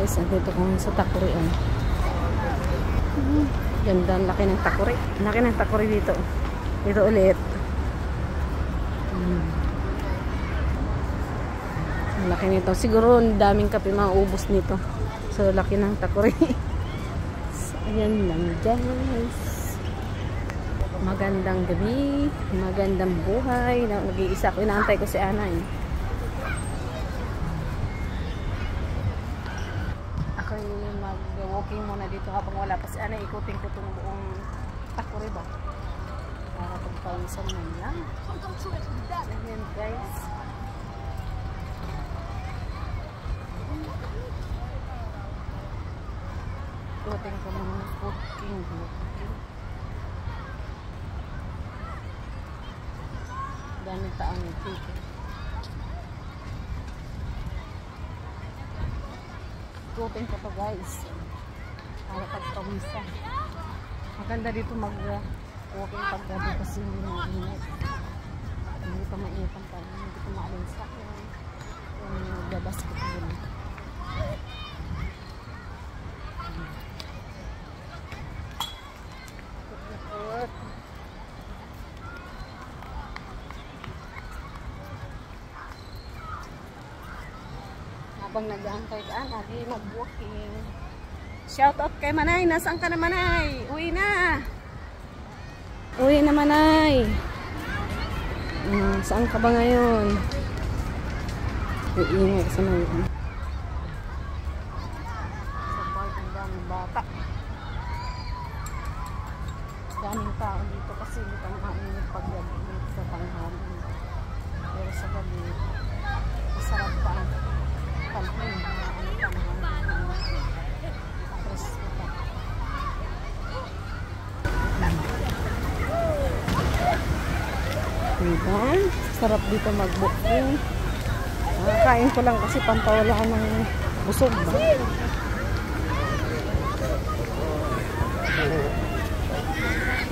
guys, nandito ko sa Takuri. Ganda, ang laki ng Takuri. Laki ng Takuri dito. Dito ulit. Ang laki nito. Siguro daming kape maubos nito. So, laki ng Takuri. So, ayan lang guys. Magandang gabi. Magandang buhay. Nag-iisa ko. Inaantay ko si Ana eh. Mag-walking muna dito habang wala pa si Ana. Ikutin ko itong buong Takuri ba para pagpawisan man lang. Ayan guys, ikutin ko ng walking. Daming taong dito. Ikutin ko to guys para pagpawisan. Maganda dito mag-walking paggabi kasi hindi mainit. Hindi pa mainit ang tayo. Hindi pa maalinsak yung magbabasketball. Habang nag-aantay ka, lagi mag-walking. Shout out kay Manay. Nasaan ka na, Manay? Uwi na. Uwi na, Manay. Saan ka ba ngayon? Iingay sa mga. Sabay ang daming bata. Daming tao dito kasi dito ang mainit paggabi sa tanghali. Pero sa gabi, masarap pa ang panahon. Diba? Sarap dito mag-booking. Kain ko lang kasi pampawala ng busog ba?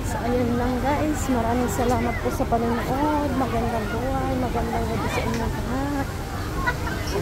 So ayun lang guys, maraming salamat po sa panonood. Magandang buhay, magandang gabi sa inyong lahat. So,